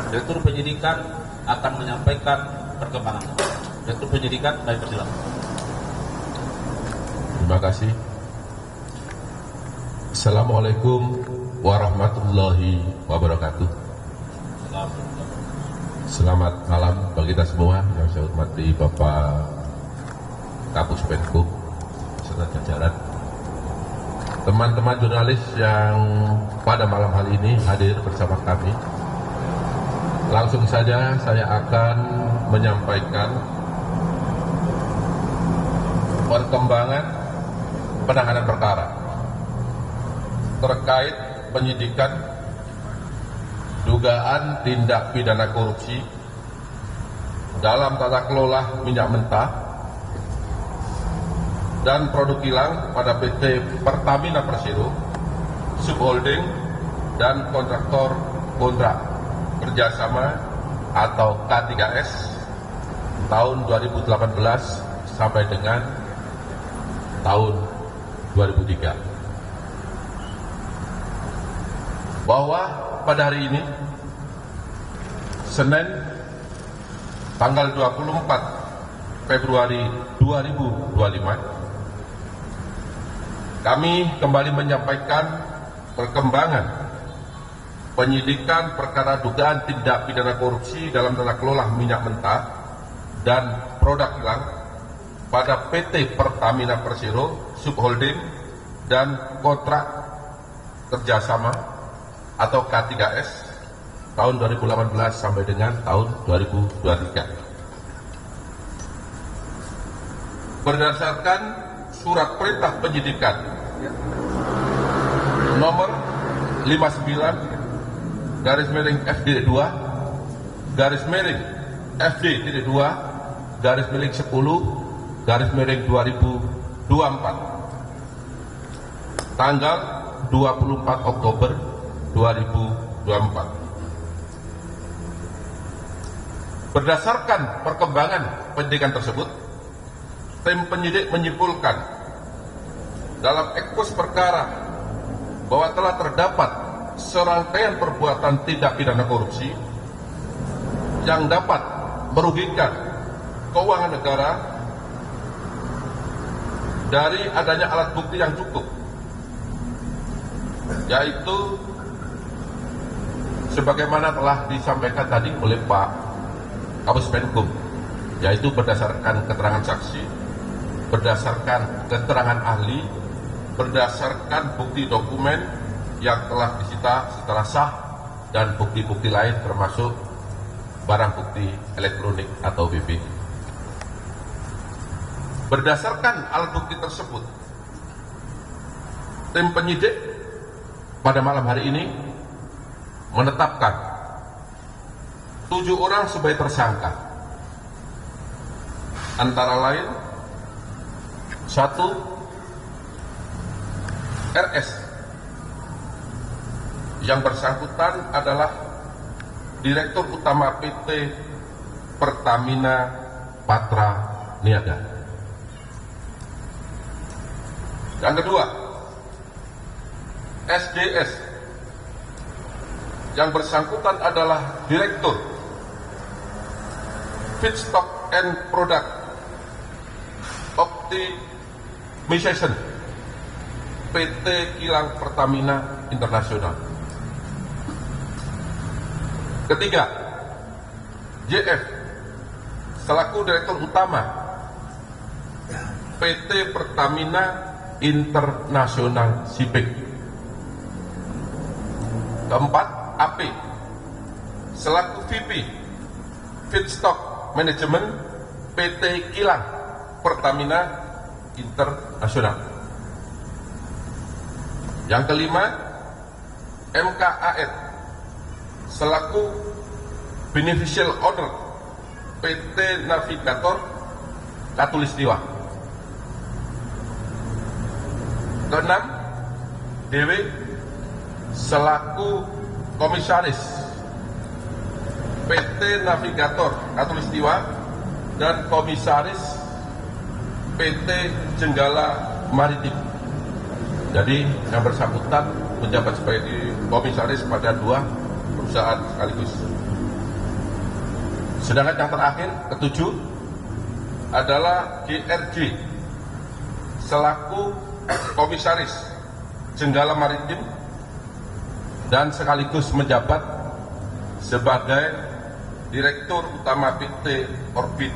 Direktur Penyidikan akan menyampaikan perkembangan. Direktur Penyidikan, kami persilakan. Terima kasih. Assalamualaikum warahmatullahi wabarakatuh. Selamat malam bagi kita semua yang saya hormati Bapak Kapus Penkum serta jajaran, teman-teman jurnalis yang pada malam hari ini hadir bersama kami. Langsung saja saya akan menyampaikan perkembangan penanganan perkara terkait penyidikan dugaan tindak pidana korupsi dalam tata kelola minyak mentah dan produk kilang pada PT Pertamina Persero, Subholding dan kontraktor kontrak kerjasama atau K3S tahun 2018 sampai dengan tahun 2003. Bahwa pada hari ini, Senin, tanggal 24 Februari 2025, kami kembali menyampaikan perkembangan penyidikan perkara dugaan tindak pidana korupsi dalam tata kelola minyak mentah dan produk kilang pada PT Pertamina Persero, Subholding dan kontrak kerjasama atau K3S tahun 2018 sampai dengan tahun 2023. Berdasarkan surat perintah penyidikan nomor 59 garis miring FD2 garis miring FD2 garis miring 10 garis miring 2024 tanggal 24 Oktober 2024. Berdasarkan perkembangan penyidikan tersebut, tim penyidik menyimpulkan dalam ekspos perkara bahwa telah terdapat serangkaian perbuatan tindak pidana korupsi yang dapat merugikan keuangan negara dari adanya alat bukti yang cukup, yaitu sebagaimana telah disampaikan tadi oleh Pak Kapus Penkum, yaitu berdasarkan keterangan saksi, berdasarkan keterangan ahli, berdasarkan bukti dokumen yang telah disita secara sah, dan bukti-bukti lain termasuk barang bukti elektronik atau BB. Berdasarkan alat bukti tersebut, tim penyidik pada malam hari ini menetapkan 7 orang sebagai tersangka, antara lain 1. RS, yang bersangkutan adalah Direktur Utama PT Pertamina Patra Niaga. Yang kedua, SDS, yang bersangkutan adalah Direktur Feedstock and Product Optimization PT Kilang Pertamina Internasional. Ketiga, JF, selaku Direktur Utama PT Pertamina Internasional Shipping. Keempat, AP, selaku VP Feedstock Management PT Kilang Pertamina Internasional. Yang kelima, MKAS, selaku Beneficial Owner PT Navigator Katulistiwa. Keenam, DW, selaku Komisaris PT Navigator Katulistiwa dan Komisaris PT Jenggala Maritim. Jadi yang bersangkutan menjabat sebagai komisaris pada 2 perusahaan sekaligus. Sedangkan yang terakhir, ketujuh, adalah GRJ selaku Komisaris Jenggala Maritim dan sekaligus menjabat sebagai Direktur Utama PT Orbit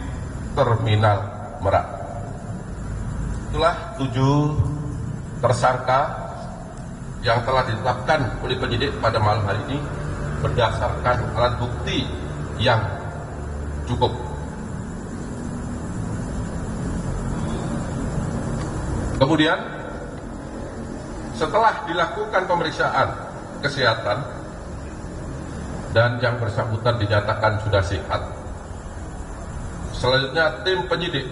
Terminal Merak. Itulah 7 tersangka yang telah ditetapkan oleh penyidik pada malam hari ini berdasarkan alat bukti yang cukup. Kemudian setelah dilakukan pemeriksaan kesehatan dan yang bersangkutan dinyatakan sudah sehat, selanjutnya tim penyidik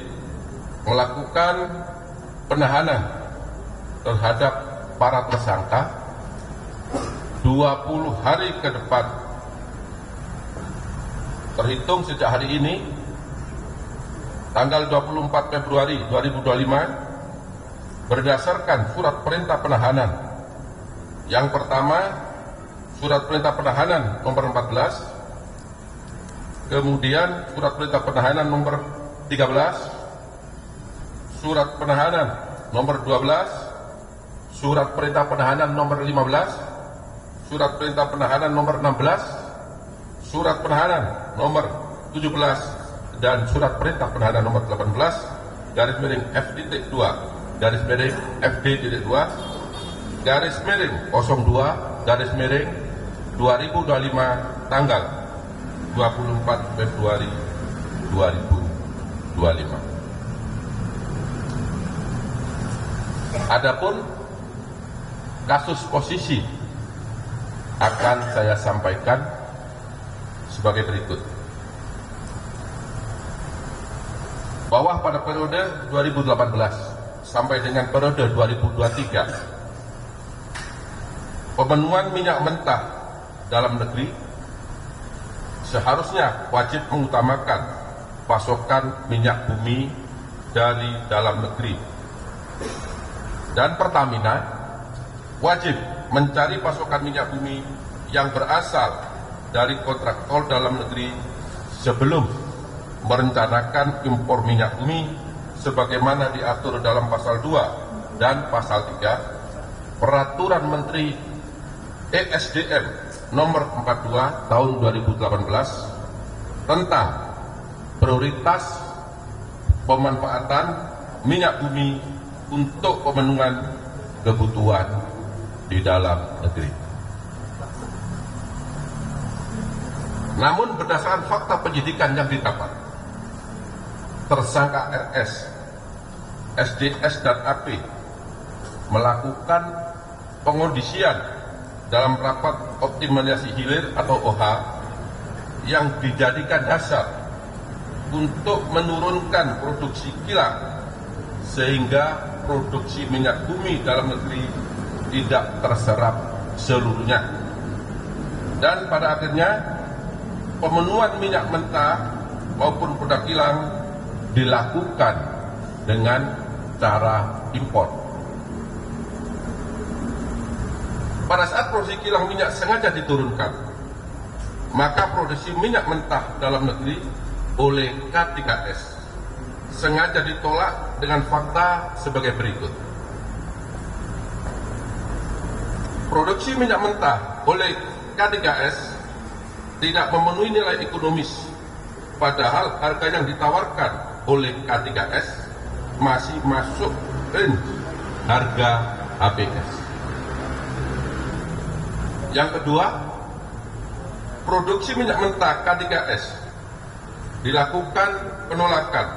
melakukan penahanan terhadap para tersangka 20 hari ke depan terhitung sejak hari ini tanggal 24 Februari 2025 berdasarkan surat perintah penahanan. Yang pertama, surat perintah penahanan nomor 14, kemudian surat perintah penahanan nomor 13, surat penahanan nomor 12, surat perintah penahanan nomor 15, surat perintah penahanan nomor 16, surat penahanan nomor 17, dan surat perintah penahanan nomor 18 garis miring F.2 garis miring FD.2 garis miring 02 garis miring 2025 tanggal 24 Februari 2025. Adapun kasus posisi akan saya sampaikan sebagai berikut. Bahwa pada periode 2018 sampai dengan periode 2023, pemenuhan minyak mentah dalam negeri seharusnya wajib mengutamakan pasokan minyak bumi dari dalam negeri, dan Pertamina wajib mencari pasokan minyak bumi yang berasal dari kontraktor dalam negeri sebelum merencanakan impor minyak bumi sebagaimana diatur dalam pasal 2 dan pasal 3 Peraturan Menteri ESDM nomor 42 tahun 2018 tentang prioritas pemanfaatan minyak bumi untuk pemenuhan kebutuhan di dalam negeri. Namun berdasarkan fakta penyidikan yang didapat, tersangka RS, SDS, dan AP melakukan pengondisian dalam rapat optimalisasi hilir atau OH yang dijadikan dasar untuk menurunkan produksi kilang sehingga produksi minyak bumi dalam negeri tidak terserap seluruhnya, dan pada akhirnya pemenuhan minyak mentah maupun produk kilang dilakukan dengan cara impor. Pada saat produksi kilang minyak sengaja diturunkan, maka produksi minyak mentah dalam negeri oleh K3S sengaja ditolak dengan fakta sebagai berikut. Produksi minyak mentah oleh K3S tidak memenuhi nilai ekonomis, padahal harga yang ditawarkan oleh K3S masih masuk range harga HPS. Yang kedua, produksi minyak mentah K3S dilakukan penolakan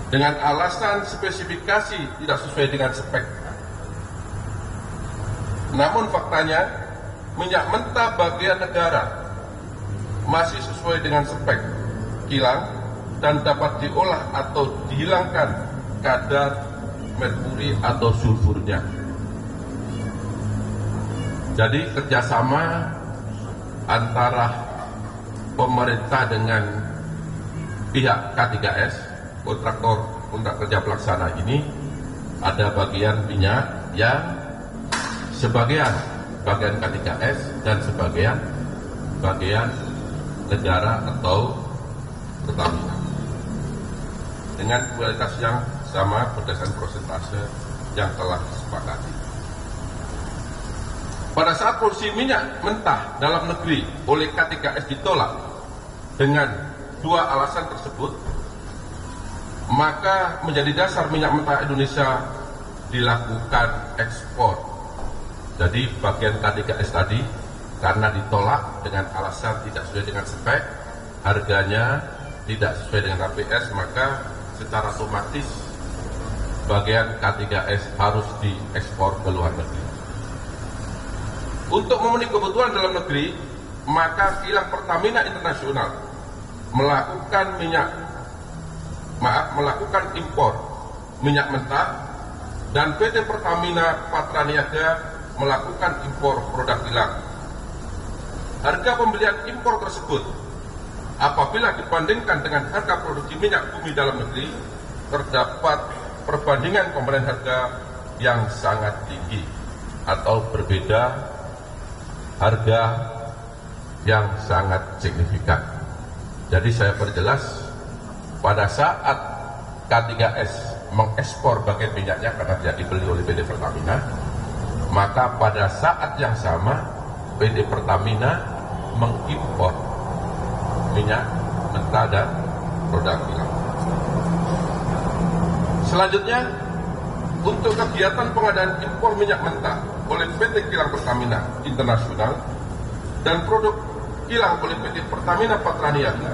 dengan alasan spesifikasi tidak sesuai dengan spek. Namun faktanya minyak mentah bagian negara masih sesuai dengan spek kilang dan dapat diolah atau dihilangkan kadar merkuri atau sulfurnya. Jadi kerjasama antara pemerintah dengan pihak K3S, kontraktor kontrak kerja pelaksana ini, ada bagian minyak yang sebagian K3S dan sebagian negara atau Pertamina dengan kualitas yang sama berdasarkan persentase yang telah disepakati. Pada saat produksi minyak mentah dalam negeri oleh K3S ditolak dengan dua alasan tersebut, maka menjadi dasar minyak mentah Indonesia dilakukan ekspor. Jadi bagian K3S tadi karena ditolak dengan alasan tidak sesuai dengan spek, harganya tidak sesuai dengan KPS, maka secara otomatis bagian K3S harus diekspor ke luar negeri. Untuk memenuhi kebutuhan dalam negeri, maka kilang Pertamina Internasional melakukan impor minyak mentah dan PT Pertamina Patraniaga melakukan impor produk kilang. Harga pembelian impor tersebut apabila dibandingkan dengan harga produksi minyak bumi dalam negeri, terdapat perbandingan komponen harga yang sangat tinggi atau berbeda harga yang sangat signifikan. Jadi saya perjelas, pada saat K3S mengekspor bagian minyaknya karena tidak dibeli oleh PT Pertamina, maka pada saat yang sama PT Pertamina mengimpor minyak mentah dan produk kilang. Selanjutnya, untuk kegiatan pengadaan impor minyak mentah oleh PT Kilang Pertamina Internasional dan produk kilang oleh PT Pertamina Patraniaga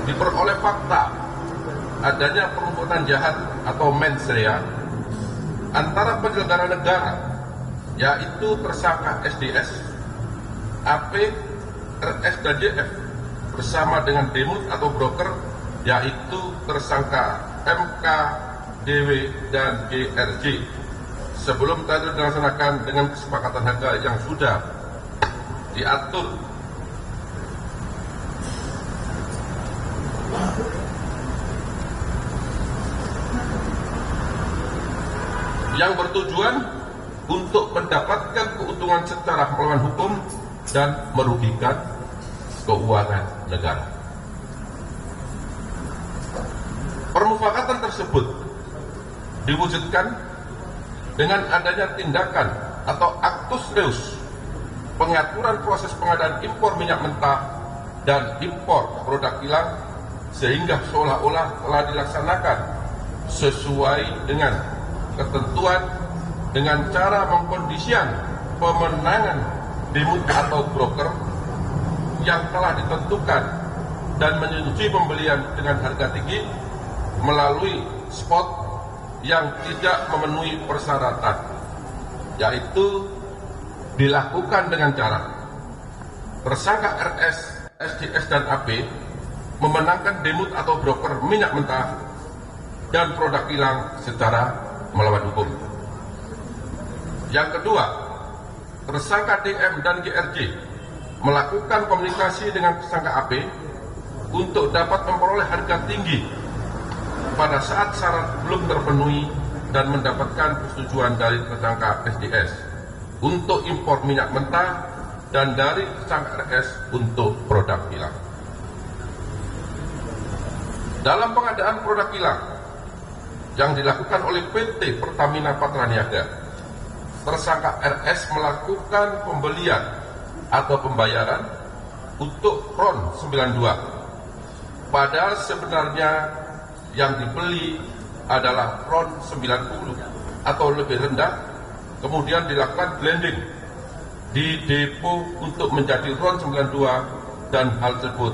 diperoleh fakta adanya perbuatan jahat atau mens rea antara penyelenggara negara, yaitu tersangka SDS, AP, RS dan JF bersama dengan demut atau broker, yaitu tersangka MK, DW dan GRJ, sebelum tadi dilaksanakan dengan kesepakatan harga yang sudah diatur yang bertujuan untuk mendapatkan keuntungan secara melawan hukum dan merugikan keuangan negara. Permufakatan tersebut diwujudkan dengan adanya tindakan atau aktus reus pengaturan proses pengadaan impor minyak mentah dan impor produk kilang, sehingga seolah-olah telah dilaksanakan sesuai dengan ketentuan dengan cara mengkondisikan pemenangan demut atau broker yang telah ditentukan dan menyetujui pembelian dengan harga tinggi melalui spot yang tidak memenuhi persyaratan, yaitu dilakukan dengan cara tersangka RS, SDS dan AP memenangkan demut atau broker minyak mentah dan produk kilang secara melawan hukum. Yang kedua, tersangka DM dan GRJ melakukan komunikasi dengan tersangka AP untuk dapat memperoleh harga tinggi pada saat syarat belum terpenuhi dan mendapatkan persetujuan dari tersangka SDS untuk impor minyak mentah dan dari tersangka RS untuk produk kilang. Dalam pengadaan produk kilang yang dilakukan oleh PT Pertamina Patraniaga, tersangka RS melakukan pembelian atau pembayaran untuk RON 92. Padahal sebenarnya yang dibeli adalah RON 90 atau lebih rendah, kemudian dilakukan blending di depo untuk menjadi RON 92 dan hal tersebut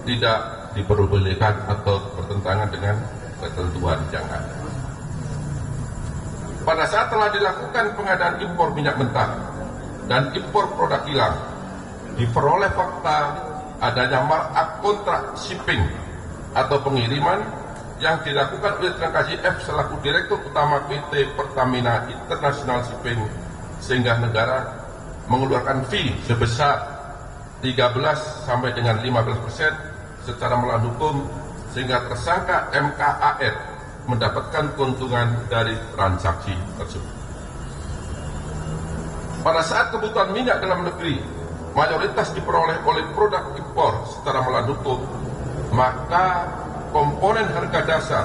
tidak diperbolehkan atau bertentangan dengan ketentuan yang ada. Pada saat telah dilakukan pengadaan impor minyak mentah dan impor produk kilang, diperoleh fakta adanya markup kontrak shipping atau pengiriman yang dilakukan oleh tersangka JF selaku Direktur Utama PT Pertamina International Shipping, sehingga negara mengeluarkan fee sebesar 13 sampai dengan 15% secara melawan hukum, sehingga tersangka MKAR mendapatkan keuntungan dari transaksi tersebut. Pada saat kebutuhan minyak dalam negeri mayoritas diperoleh oleh produk impor secara aturan hukum, maka komponen harga dasar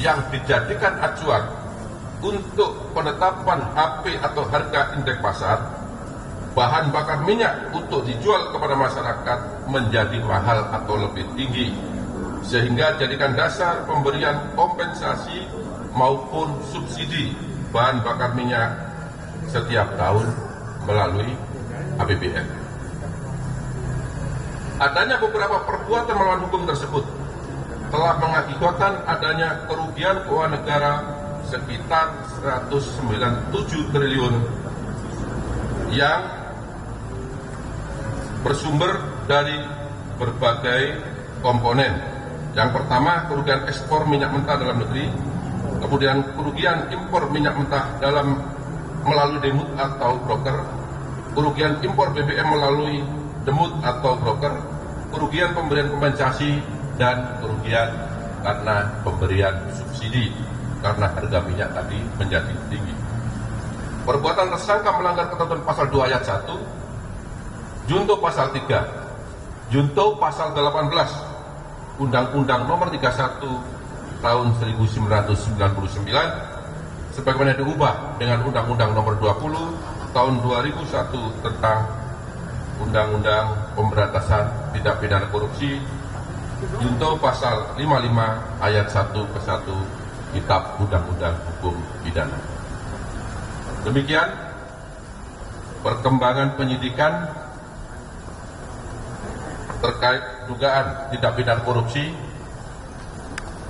yang dijadikan acuan untuk penetapan HP atau harga indeks pasar, bahan bakar minyak untuk dijual kepada masyarakat menjadi mahal atau lebih tinggi, sehingga jadikan dasar pemberian kompensasi maupun subsidi bahan bakar minyak setiap tahun melalui APBN. Adanya beberapa perbuatan melawan hukum tersebut telah mengakibatkan adanya kerugian keuangan negara sekitar 197 triliun yang bersumber dari berbagai komponen. Yang pertama, kerugian ekspor minyak mentah dalam negeri, kemudian kerugian impor minyak mentah melalui demut atau broker, kerugian impor BBM melalui demut atau broker, kerugian pemberian kompensasi, dan kerugian karena pemberian subsidi karena harga minyak tadi menjadi tinggi. Perbuatan tersangka melanggar ketentuan pasal 2 ayat 1, junto pasal 3, junto pasal 18 Undang-Undang Nomor 31 tahun 1999 sebagaimana diubah dengan Undang-Undang Nomor 20 tahun 2001 tentang Undang-Undang Pemberantasan Tindak Pidana Korupsi, junto pasal 55 ayat 1 ke 1 Kitab Undang-Undang Hukum Pidana. Demikian perkembangan penyidikan terkait dugaan tindak pidana korupsi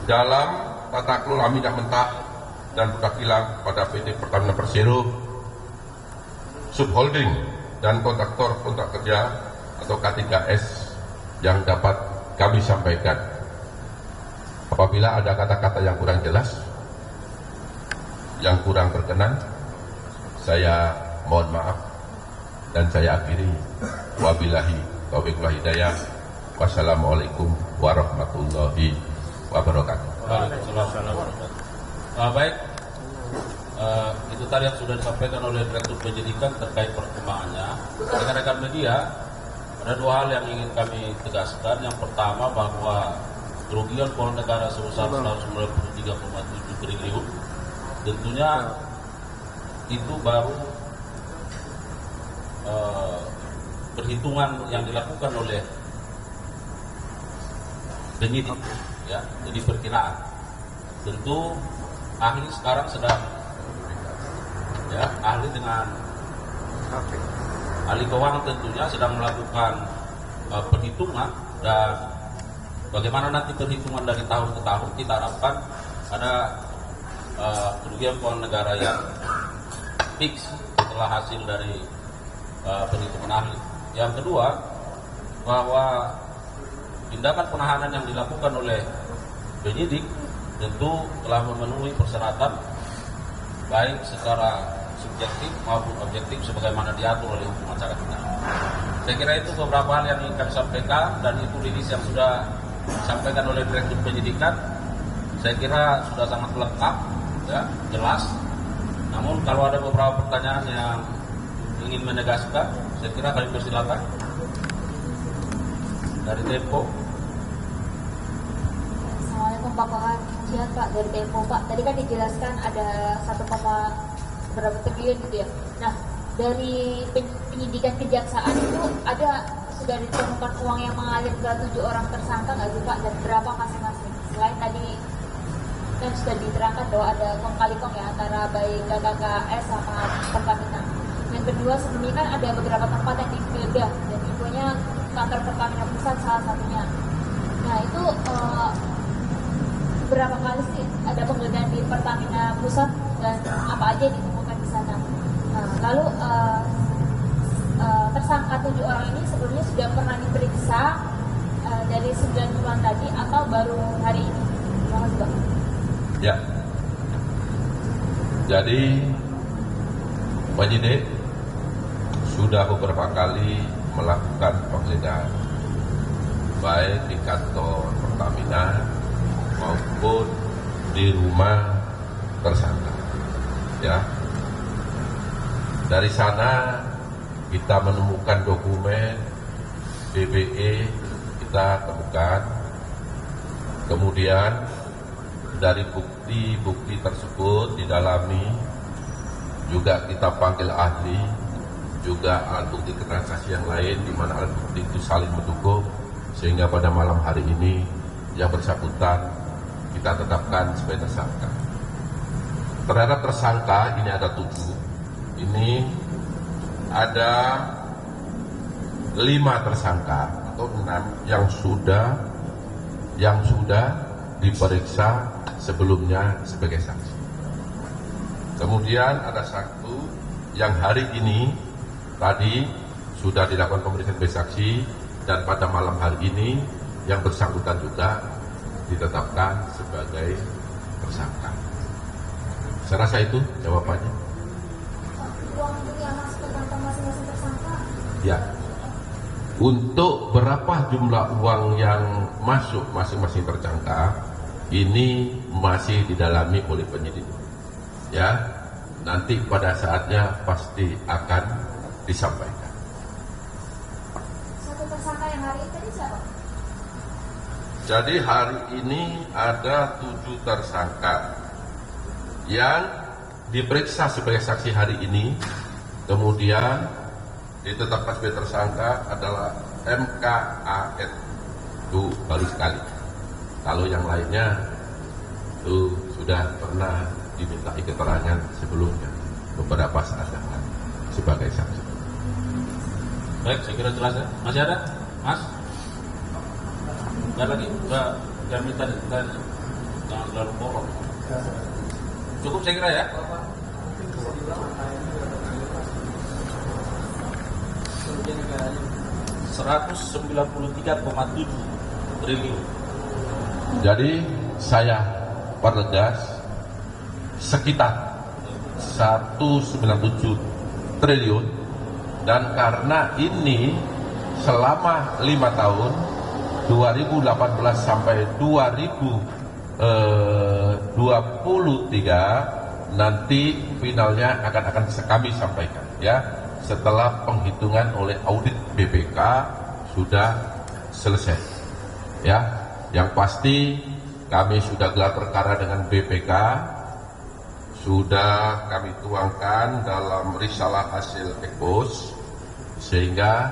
dalam tata kelola minyak mentah dan produk kilang pada PT Pertamina Persero, subholding dan kontraktor kontrak kerja atau K3S yang dapat kami sampaikan. Apabila ada kata-kata yang kurang jelas, yang kurang berkenan, saya mohon maaf dan saya akhiri. Wabillahi taufiq wal hidayah. Wassalamualaikum warahmatullahi wabarakatuh. Baik, itu tadi yang sudah disampaikan oleh Direktur Penyidikan terkait perkembangannya. Rekan-rekan media, ada dua hal yang ingin kami tegaskan. Yang pertama, bahwa kerugian keuangan negara sebesar 193,7 triliun tentunya itu baru perhitungan yang dilakukan oleh penyidik, ya, jadi perkiraan. Tentu ahli sekarang sedang, ya, ahli dengan ahli keuangan tentunya sedang melakukan perhitungan, dan bagaimana nanti perhitungan dari tahun ke tahun kita harapkan ada kerugian keuangan negara yang fix setelah hasil dari perhitungan ahli. Yang kedua, bahwa tindakan penahanan yang dilakukan oleh penyidik tentu telah memenuhi persyaratan baik secara subjektif maupun objektif sebagaimana diatur oleh hukum acara kita. Saya kira itu beberapa hal yang ingin kami sampaikan, dan itu rilis yang sudah disampaikan oleh Direktur Penyidikan. Saya kira sudah sangat lengkap, ya, jelas. Namun kalau ada beberapa pertanyaan yang ingin menegaskan, saya kira kami persilakan. Dari Tempo. Assalamualaikum Pak Kohan, Jihan Pak dari Tempo Pak. Tadi kan dijelaskan ada 1, berapa triliun gitu ya. Nah, dari penyidikan kejaksaan itu sudah ditemukan uang yang mengalir ke 7 orang tersangka nggak sih Pak, dan berapa masing-masing? Selain tadi kan sudah diterangkan bahwa ada kong kali kong ya antara baik KKS sama Pertamina. Yang kedua, sebelumnya kan ada beberapa tempat yang digeledah dan infonya kantor Pertamina Pusat salah satunya. Nah itu berapa kali sih ada penggeledahan di Pertamina Pusat dan apa aja yang ditemukan di sana? Lalu tersangka 7 orang ini sebelumnya sudah pernah diperiksa dari 9 bulan tadi atau baru hari ini? Terima kasih Bang. Ya, jadi penyidik sudah beberapa kali melakukan penggeledahan baik di kantor Pertamina maupun di rumah tersangka. Ya, dari sana kita menemukan dokumen BBE kita temukan. Kemudian dari bukti-bukti tersebut didalami, juga kita panggil ahli, juga alat bukti keterangan saksi yang lain di mana alat bukti itu saling mendukung, sehingga pada malam hari ini yang bersangkutan kita tetapkan sebagai tersangka. Terhadap tersangka ini ada 7. Ini ada 5 tersangka atau 6 yang sudah diperiksa sebelumnya sebagai saksi. Kemudian ada 1 yang hari ini tadi sudah dilakukan pemeriksaan sebagai saksi, dan pada malam hari ini yang bersangkutan juga ditetapkan sebagai tersangka. Saya rasa itu jawabannya. Uang yang masuk ke kantong masing-masing tersangka? Ya. Untuk berapa jumlah uang yang masuk masing-masing tersangka ini masih didalami oleh penyidik. Ya, nanti pada saatnya pasti akan disampaikan. Satu tersangka yang hari ini tadi siapa? Jadi hari ini ada 7 tersangka yang diperiksa sebagai saksi hari ini, kemudian ditetapkan sebagai tersangka adalah MKAN. Itu baru sekali. Kalau yang lainnya itu sudah pernah diminta keterangan sebelumnya beberapa saat yang lalu sebagai saksi. Baik, saya kira jelas ya. Masih ada, Mas? Enggak lagi? Jangan minta ditanya. Jangan selalu bohong. Cukup saya kira ya. Rp193,7 triliun. Jadi saya pertegas sekitar 197 triliun, dan karena ini selama 5 tahun 2018 sampai 2023 nanti finalnya akan kami sampaikan ya, setelah penghitungan oleh audit BPK sudah selesai ya. Yang pasti kami sudah gelar perkara dengan BPK, sudah kami tuangkan dalam risalah hasil ekspos, sehingga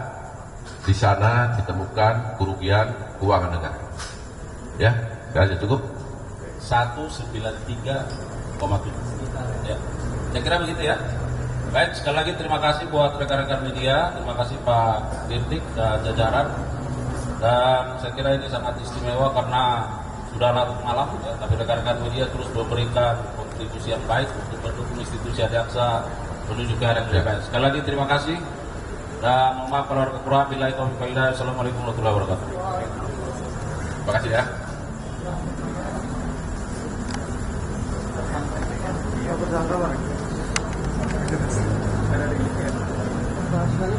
di sana ditemukan kerugian keuangan negara. Ya, sudah cukup. 193,7. Ya, saya kira begitu ya. Baik, sekali lagi terima kasih buat rekan-rekan media, terima kasih Pak Dirdik dan jajaran. Dan saya kira ini sangat istimewa karena sudah larut malam ya, tapi rekan-rekan media terus memberikan kontribusi yang baik untuk mendukung institusi Adiaksa menuju ke arah yang lebih baik. Sekali lagi terima kasih dan mohon maaf kalau ada kekurangan. Billahi taufiq wal hidayah. Assalamualaikum warahmatullahi wabarakatuh. Terima kasih ya. Ada